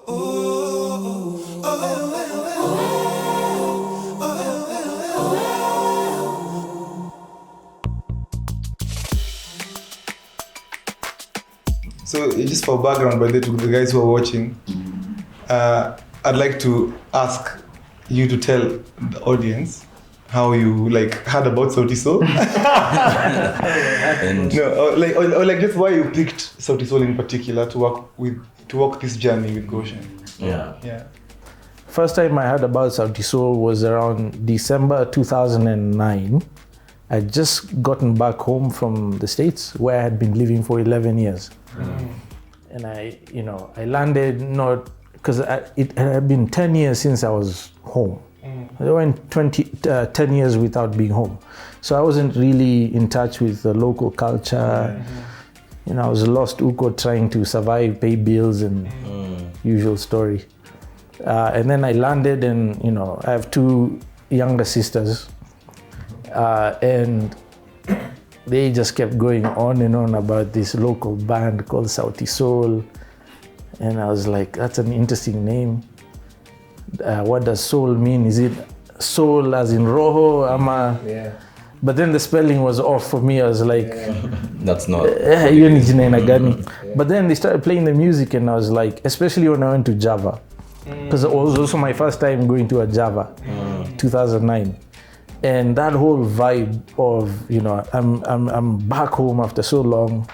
So just for background, by the way, to the guys who are watching, I'd like to ask you to tell the audience how you heard about Sauti Sol. or just why you picked Sauti Sol in particular to walk this journey with Goshen. Yeah. First time I heard about Sauti Sol was around December 2009. I'd just gotten back home from the States where I had been living for 11 years. And I landed not because it had been 10 years since I was home. I went 10 years without being home. So I wasn't really in touch with the local culture. I was lost Uko trying to survive, pay bills and usual story. And then I landed and, I have two younger sisters. And they just kept going on and on about this local band called Sauti Sol. And I was like, that's an interesting name. What does soul mean? Is it soul as in roho? Yeah. But then the spelling was off for me. I was like, that's not. But then they started playing the music and I was like, especially when I went to Java. Because it was also my first time going to a Java, 2009. And that whole vibe of, I'm back home after so long.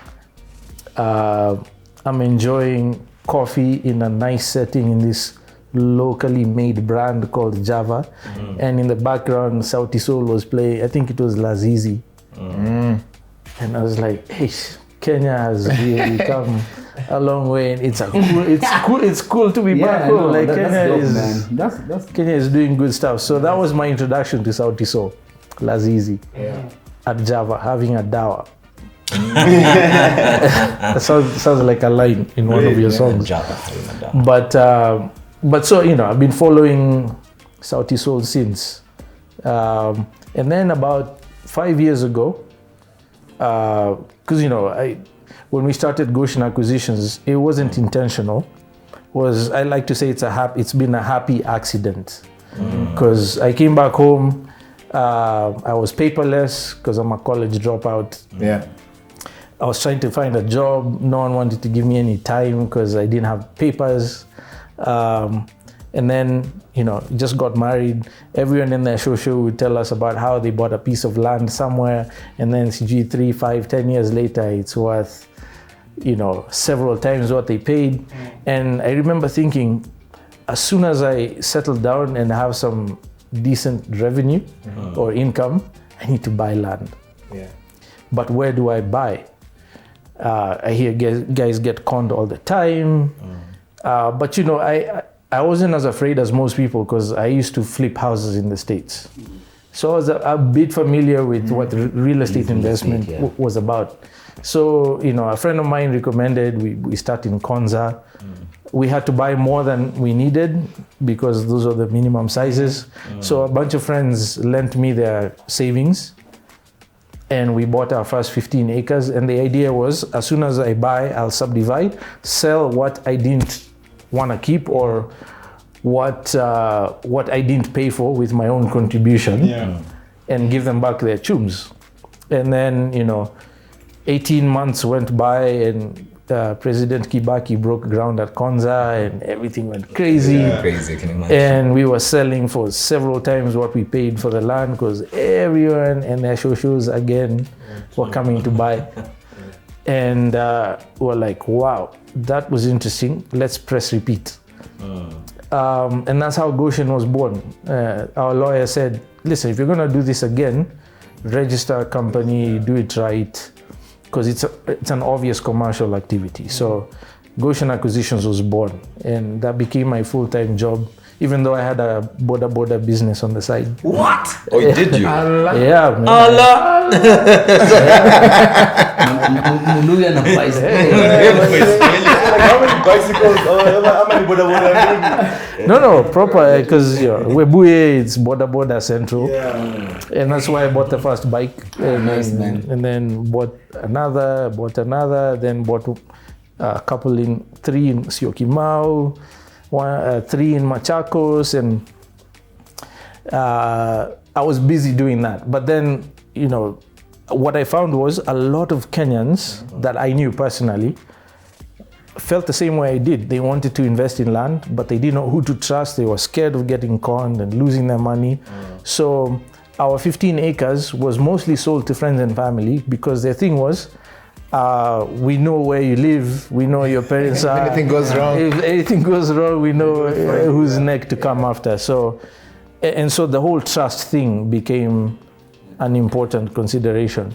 I'm enjoying coffee in a nice setting in this locally made brand called Java. And in the background, Sauti Sol was playing, I think it was Lazizi. And I was like, hey, Kenya has really come a long way. And it's cool to be back home. Kenya is doing good stuff. So that was my introduction to Sauti Sol, Lazizi, at Java, having a dawa. That sounds like a line in one of your songs. But so, I've been following Sauti Sol since. And then about 5 years ago, because, when we started Goshen Acquisitions, it wasn't intentional. I like to say it's been a happy accident. Because I came back home, I was paperless because I'm a college dropout. Yeah. I was trying to find a job. No one wanted to give me any time because I didn't have papers. And then, just got married. Everyone in their show would tell us about how they bought a piece of land somewhere. And then 3, 5, 10 years later, it's worth, several times what they paid. And I remember thinking, as soon as I settle down and have some decent revenue or income, I need to buy land. Yeah. But where do I buy? I hear guys get conned all the time. But I wasn't as afraid as most people because I used to flip houses in the States. So I was a bit familiar with what real estate investment was about. So, a friend of mine recommended we start in Konza. We had to buy more than we needed because those are the minimum sizes. So a bunch of friends lent me their savings and we bought our first 15 acres. And the idea was, as soon as I buy, I'll subdivide, sell what I didn't want to keep or what I didn't pay for with my own contribution and give them back their chums. And then, 18 months went by and President Kibaki broke ground at Konza and everything went crazy. Crazy, can you imagine? And we were selling for several times what we paid for the land because everyone and their shows again were coming to buy. And we're like, wow, that was interesting. Let's press repeat. And that's how Goshen was born. Our lawyer said, listen, if you're going to do this again, register a company, do it right, because it's an obvious commercial activity. So Goshen Acquisitions was born, and that became my full-time job, even though I had a border business on the side. What? Oh, did you? Yeah, man. Allah! How many bicycles or how many boda? No, proper, because Webuye, it's border central. Yeah. And that's why I bought the first bike. And then bought another, then bought a couple 3 in Syokimau, 3 in Machakos, and I was busy doing that. But then, you know, what I found was a lot of Kenyans that I knew personally felt the same way I did. They wanted to invest in land, but they didn't know who to trust. They were scared of getting conned and losing their money. So our 15 acres was mostly sold to friends and family, because their thing was, we know where you live, we know your parents are. Anything goes wrong. If anything goes wrong, we know whose neck to come after. So the whole trust thing became an important consideration.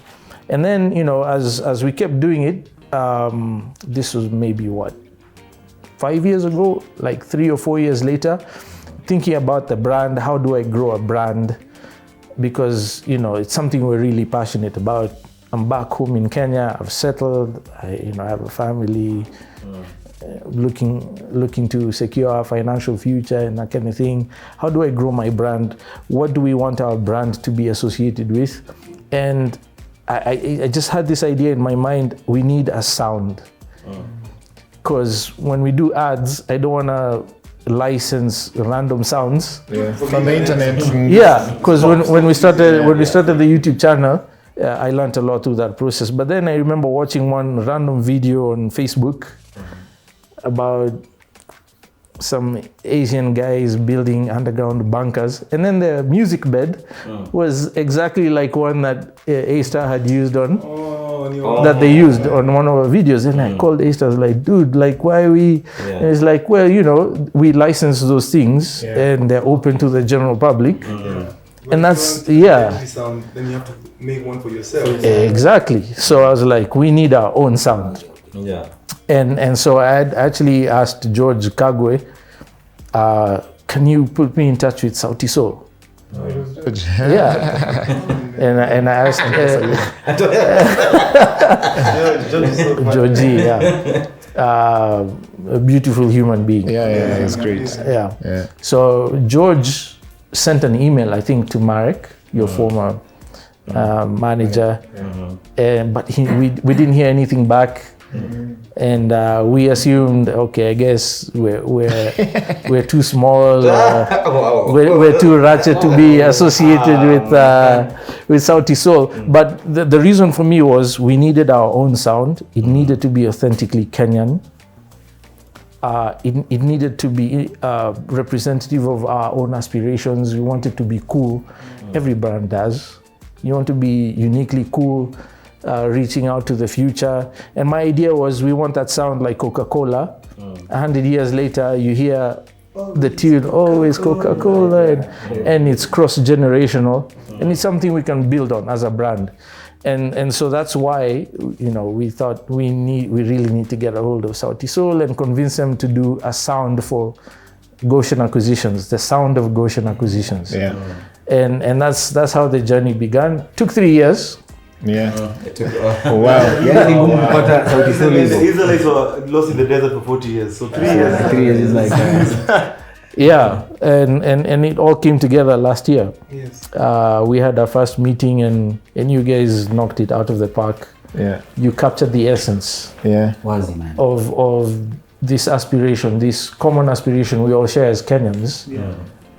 And then, you know, as we kept doing it, this was maybe 5 years ago, like 3 or 4 years later, thinking about the brand. How do I grow a brand? Because, you know, it's something we're really passionate about. I'm back home in Kenya. I've settled. I have a family, looking to secure our financial future and that kind of thing. How do I grow my brand? What do we want our brand to be associated with? And I just had this idea in my mind. We need a sound, because when we do ads, I don't want to license random sounds from the internet. Yeah, because when we started the YouTube channel, I learned a lot through that process. But then I remember watching one random video on Facebook about some Asian guys building underground bunkers, and then the music bed was exactly like one that A-Star had used on. That they used on one of our videos, and I called A-Star, like, dude, like, why are we? And it's like, well, you know, we license those things, and they're open to the general public. And that's, then you have to make one for yourself. Exactly. So I was like, we need our own sound. Yeah. And so I had actually asked George Kagwe, can you put me in touch with Sauti Sol? Yeah. and I asked Georgie, a beautiful human being. Yeah, it's great. Yeah. So George sent an email, I think, to Marek, your former manager, but we didn't hear anything back. And we assumed, okay, I guess we're too small, we're too ratchet to be associated with Sauti Sol. But the reason for me was we needed our own sound. It needed to be authentically Kenyan. It needed to be representative of our own aspirations. We wanted to be cool. Every brand does. You want to be uniquely cool, reaching out to the future. And my idea was, we want that sound like Coca-Cola. 100 years later, you hear the tune, always Coca-Cola, and it's cross-generational. And it's something we can build on as a brand. And so that's why, you know, we thought we really need to get a hold of Sauti Sol and convince them to do a sound for Goshen Acquisitions, the sound of Goshen Acquisitions. Yeah. And that's how the journey began. Took 3 years. Yeah. Oh, wow. The Israelites were lost in the desert for 40 years. So 3 years. 3 years is like Yeah, and it all came together last year. Yes. We had our first meeting, and you guys knocked it out of the park. Yeah. You captured the essence of this aspiration, this common aspiration we all share as Kenyans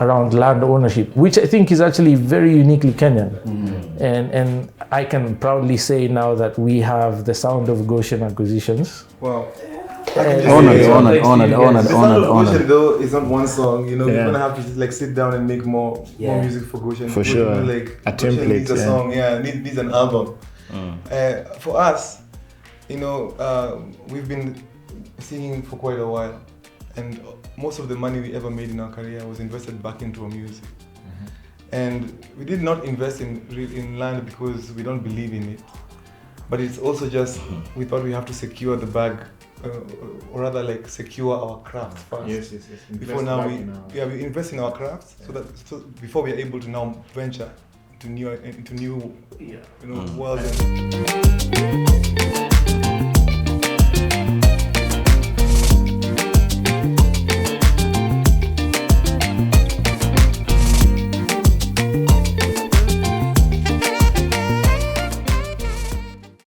around land ownership, which I think is actually very uniquely Kenyan. And I can proudly say now that we have the sound of Goshen Acquisitions. Wow. Honored. The sound of Goshen, though, is not one song. You know, we're gonna have to just like sit down and make more music for Goshen. For sure. You know, like A Goshen template. needs a song. Needs an album. For us, you know, we've been singing for quite a while, and most of the money we ever made in our career was invested back into our music. And we did not invest in land because we don't believe in it, but it's also just we thought we have to secure the bag. Or rather, like, secure our craft first. Yes. Before now, we invest in our craft, so before we are able to now venture into new worlds.